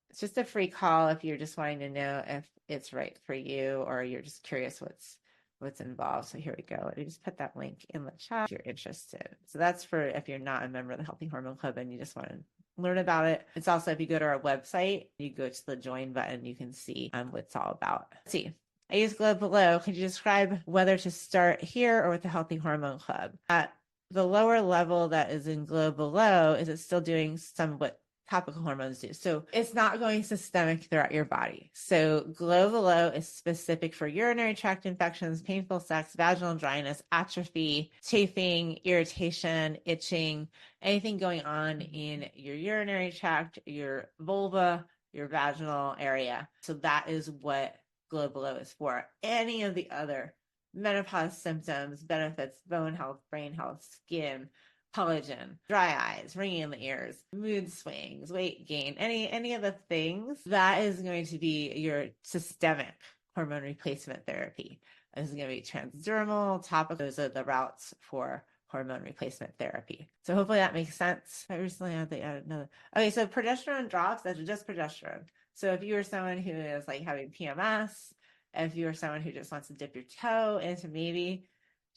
It's just a free call if you're just wanting to know if it's right for you or you're just curious what's involved. So here we go. Let me just put that link in the chat if you're interested. So that's for if you're not a member of the Healthy Hormone Club and you just want to learn about it. It's also if you go to our website, you go to the join button, you can see what it's all about. Let's see. I use Glow below. Could you describe whether to start here or with the Healthy Hormone Club? At the lower level that is in Glow below, is it still doing some of what topical hormones do? So it's not going systemic throughout your body. So Glow below is specific for urinary tract infections, painful sex, vaginal dryness, atrophy, chafing, irritation, itching, anything going on in your urinary tract, your vulva, your vaginal area. So that is what Glow below is for. Any of the other menopause symptoms, benefits, bone health, brain health, skin, collagen, dry eyes, ringing in the ears, mood swings, weight gain, any of the things, that is going to be your systemic hormone replacement therapy. This is going to be transdermal, topical. Those are the routes for hormone replacement therapy. So hopefully that makes sense. I recently added another. Okay, so progesterone drops, that's just progesterone. So if you are someone who is like having PMS, if you are someone who just wants to dip your toe into maybe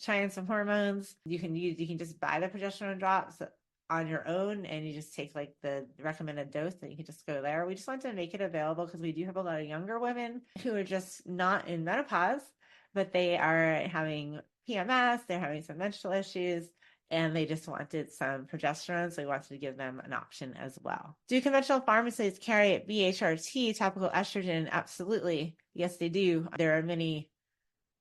trying some hormones, you can just buy the progesterone drops on your own, and you just take like the recommended dose, and you can just go there. We just want to make it available because we do have a lot of younger women who are just not in menopause, but they are having PMS, they're having some menstrual issues, and they just wanted some progesterone, so we wanted to give them an option as well. Do conventional pharmacies carry BHRT, topical estrogen? Absolutely. Yes, they do. There are many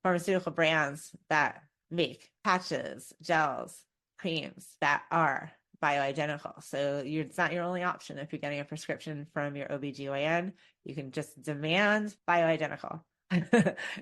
pharmaceutical brands that make patches, gels, creams that are bioidentical. So it's not your only option. If you're getting a prescription from your OBGYN, you can just demand bioidentical.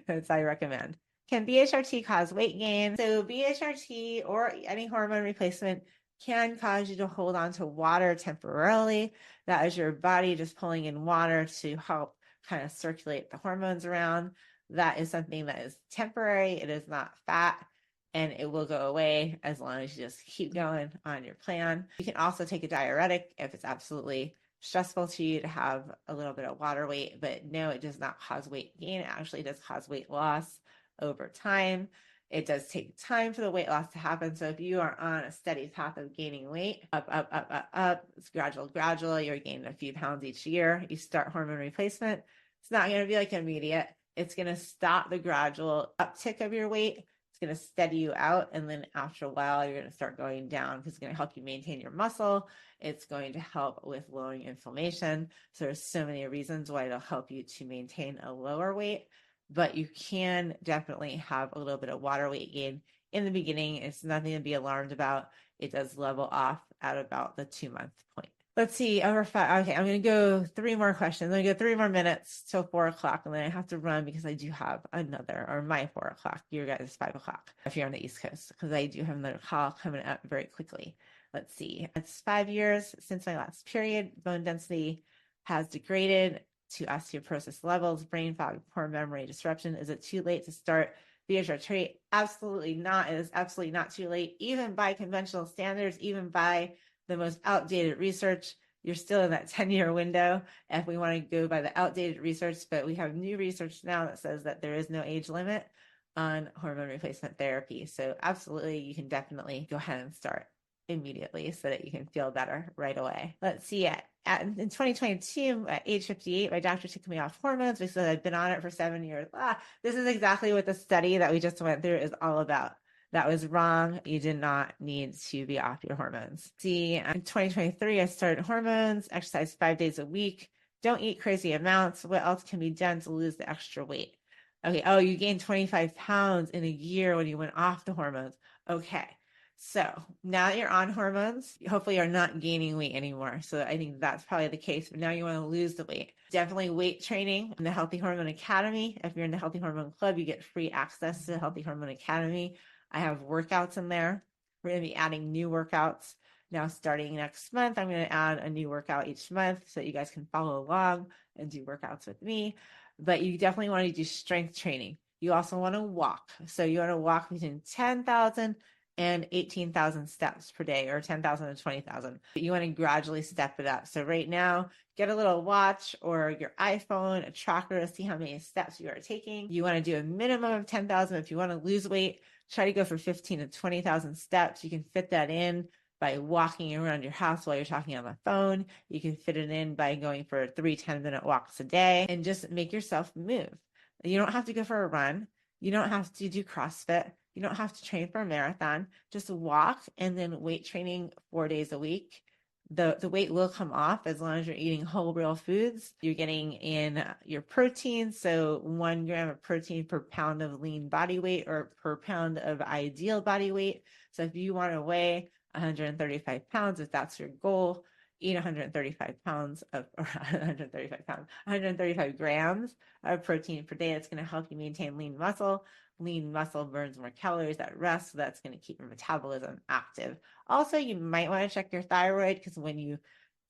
That's I recommend. Can BHRT cause weight gain? So BHRT or any hormone replacement can cause you to hold on to water temporarily. That is your body just pulling in water to help kind of circulate the hormones around. That is something that is temporary. It is not fat, and it will go away as long as you just keep going on your plan. You can also take a diuretic if it's absolutely stressful to you to have a little bit of water weight, but no, it does not cause weight gain. It actually does cause weight loss over time. It does take time for the weight loss to happen. So if you are on a steady path of gaining weight, up, it's gradual, you're gaining a few pounds each year, you start hormone replacement, it's not going to be like immediate. It's going to stop the gradual uptick of your weight. It's going to steady you out. And then after a while, you're going to start going down because it's going to help you maintain your muscle. It's going to help with lowering inflammation. So there's so many reasons why it'll help you to maintain a lower weight, but you can definitely have a little bit of water weight gain in the beginning. It's nothing to be alarmed about. It does level off at about the 2-month point. Let's see, over 5. Okay, I'm going to go 3 more questions. I'm going to go 3 more minutes till 4 o'clock, and then I have to run because I do have my 4 o'clock, your guys' 5 o'clock, if you're on the East Coast, because I do have another call coming up very quickly. Let's see, it's 5 years since my last period. Bone density has degraded to osteoporosis levels, brain fog, poor memory, disruption. Is it too late to start BHRT? Absolutely not. It is absolutely not too late, even by conventional standards, even by the most outdated research. You're still in that 10-year window if we want to go by the outdated research, but we have new research now that says that there is no age limit on hormone replacement therapy. So absolutely, you can definitely go ahead and start immediately so that you can feel better right away. Let's see, in 2022, at age 58, my doctor took me off hormones because I'd been on it for 7 years. This is exactly what the study that we just went through is all about. That was wrong. You did not need to be off your hormones. See, in 2023, I started hormones, exercise 5 days a week. Don't eat crazy amounts. What else can be done to lose the extra weight? Okay. Oh, you gained 25 pounds in a year when you went off the hormones. Okay. So now that you're on hormones, hopefully you're not gaining weight anymore. So I think that's probably the case. But now you want to lose the weight. Definitely weight training in the Healthy Hormone Academy. If you're in the Healthy Hormone Club, you get free access to the Healthy Hormone Academy. I have workouts in there. We're going to be adding new workouts. Now, starting next month, I'm going to add a new workout each month so that you guys can follow along and do workouts with me. But you definitely want to do strength training. You also want to walk. So you want to walk between 10,000 and 18,000 steps per day, or 10,000 to 20,000. You want to gradually step it up. So right now, get a little watch or your iPhone, a tracker to see how many steps you are taking. You want to do a minimum of 10,000. If you want to lose weight, try to go for 15 to 20,000 steps. You can fit that in by walking around your house while you're talking on the phone. You can fit it in by going for 3 10-minute walks a day, and just make yourself move. You don't have to go for a run. You don't have to do CrossFit. You don't have to train for a marathon. Just walk and then weight training 4 days a week. The weight will come off as long as you're eating whole real foods. You're getting in your protein. So 1 gram of protein per pound of lean body weight, or per pound of ideal body weight. So if you want to weigh 135 pounds, if that's your goal, eat 135 pounds of, or 135 pounds, 135 grams of protein per day. It's going to help you maintain lean muscle. Lean muscle burns more calories at rest, so that's going to keep your metabolism active. Also, you might want to check your thyroid, because when you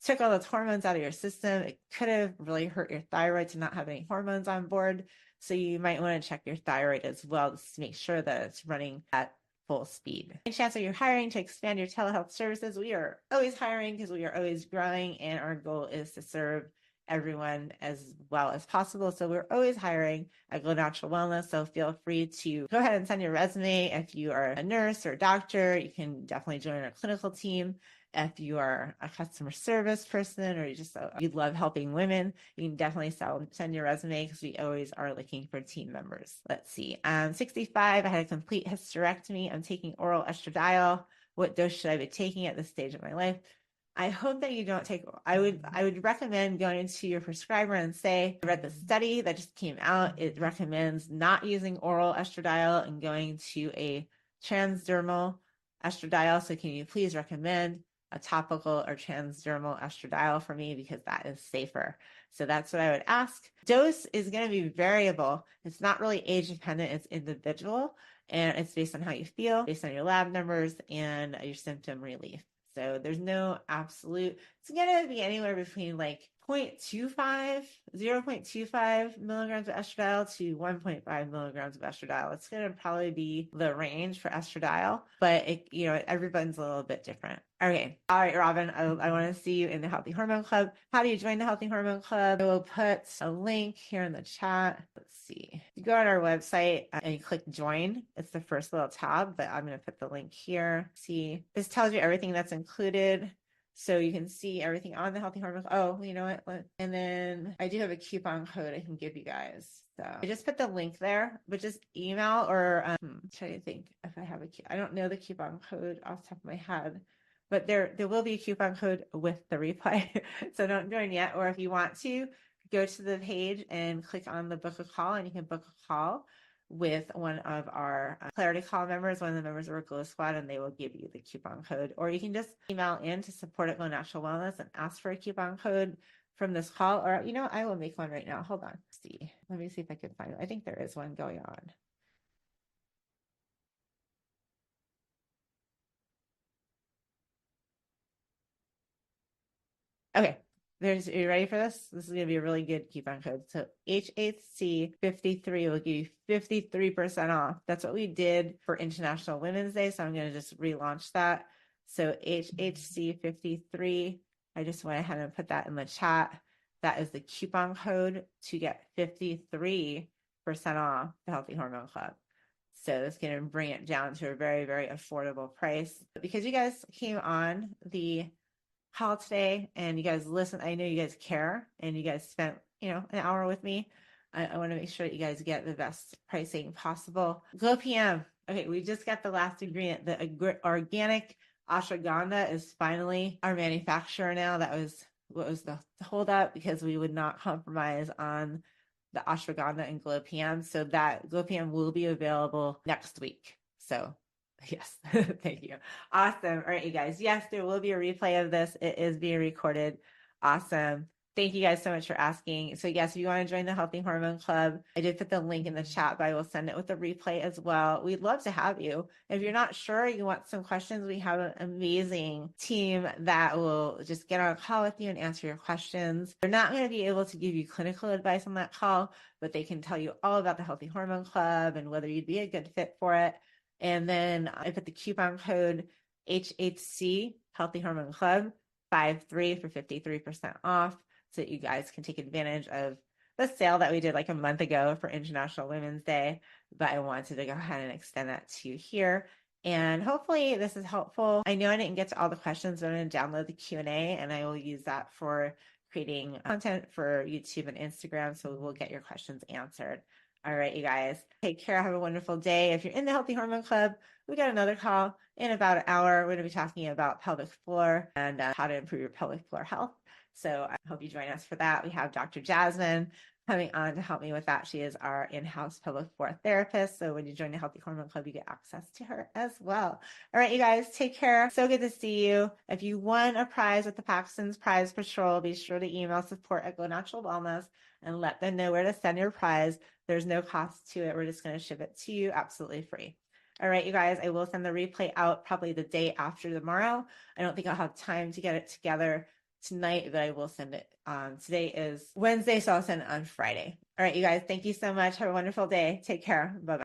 took all those hormones out of your system, it could have really hurt your thyroid to not have any hormones on board. So you might want to check your thyroid as well, just to make sure that it's running at full speed. Any chance that you're hiring to expand your telehealth services? We are always hiring because we are always growing, and our goal is to serve everyone as well as possible. So we're always hiring at Glow Natural Wellness. So feel free to go ahead and send your resume. If you are a nurse or a doctor, you can definitely join our clinical team. If you are a customer service person, or you love helping women, you can definitely send your resume, because we always are looking for team members. Let's see. I'm 65. I had a complete hysterectomy. I'm taking oral estradiol. What dose should I be taking at this stage of my life? I hope that you don't take, I would recommend going to your prescriber and say, I read the study that just came out. It recommends not using oral estradiol and going to a transdermal estradiol. So can you please recommend a topical or transdermal estradiol for me, because that is safer. So that's what I would ask. Dose is going to be variable. It's not really age dependent. It's individual, and it's based on how you feel, based on your lab numbers and your symptom relief. So there's no absolute, it's going to be anywhere between like 0.25 milligrams of estradiol to 1.5 milligrams of estradiol. It's going to probably be the range for estradiol, but everyone's a little bit different. Okay. All right, Robin, I want to see you in the Healthy Hormone Club. How do you join the Healthy Hormone Club? I will put a link here in the chat. Let's see. You go on our website and you click join. It's the first little tab, but I'm going to put the link here. See, this tells you everything that's included. So you can see everything on the Healthy Hormone. Oh, you know what? And then I do have a coupon code I can give you guys. So I just put the link there, but just email or try to think if I have I don't know the coupon code off the top of my head, but there will be a coupon code with the replay. So don't join yet. Or if you want to, go to the page and click on the book a call, and you can book a call with one of our Clarity Call members, one of the members of our Glow Squad, and they will give you the coupon code. Or you can just email in to support at Glow Natural Wellness and ask for a coupon code from this call. Or, I will make one right now. Hold on. Let me see if I can find it. I think there is one going on. Okay. Are you ready for this? This is going to be a really good coupon code. So HHC53 will give you 53% off. That's what we did for International Women's Day. So I'm going to just relaunch that. So HHC53, I just went ahead and put that in the chat. That is the coupon code to get 53% off the Healthy Hormone Club. So it's going to bring it down to a very, very affordable price. Because you guys came on the call today and you guys listen, I know you guys care, and you guys spent an hour with me. I want to make sure that you guys get the best pricing possible. Glow PM, Okay, we just got the last ingredient. The organic ashwagandha is finally our manufacturer now. That was what was the holdup, because we would not compromise on the ashwagandha and GlowPM. So that GlowPM will be available next week. So yes, thank you. Awesome. All right, you guys. Yes, there will be a replay of this. It is being recorded. Awesome. Thank you guys so much for asking. So yes, if you want to join the Healthy Hormone Club, I did put the link in the chat, but I will send it with the replay as well. We'd love to have you. If you're not sure, you want some questions, we have an amazing team that will just get on a call with you and answer your questions. They're not going to be able to give you clinical advice on that call, but they can tell you all about the Healthy Hormone Club and whether you'd be a good fit for it. And then I put the coupon code HHC, Healthy Hormone Club, 53 for 53% off, so that you guys can take advantage of the sale that we did like a month ago for International Women's Day. But I wanted to go ahead and extend that to you here. And hopefully this is helpful. I know I didn't get to all the questions, but I'm going to download the Q&A and I will use that for creating content for YouTube and Instagram. So we'll get your questions answered. All right, you guys, take care. Have a wonderful day. If you're in the Healthy Hormone Club, we got another call in about an hour. We're going to be talking about pelvic floor and how to improve your pelvic floor health. So I hope you join us for that. We have Dr. Jasmine coming on to help me with that. She is our in-house pelvic floor therapist. So when you join the Healthy Hormone Club, you get access to her as well. All right, you guys, take care. So good to see you. If you won a prize with the Paxton's Prize Patrol, be sure to email support at Go Natural Wellness and let them know where to send your prize. There's no cost to it. We're just going to ship it to you absolutely free. All right, you guys, I will send the replay out probably the day after tomorrow. I don't think I'll have time to get it together tonight, but I will send it. Today is Wednesday, so I'll send it on Friday. All right, you guys, thank you so much. Have a wonderful day. Take care. Bye-bye.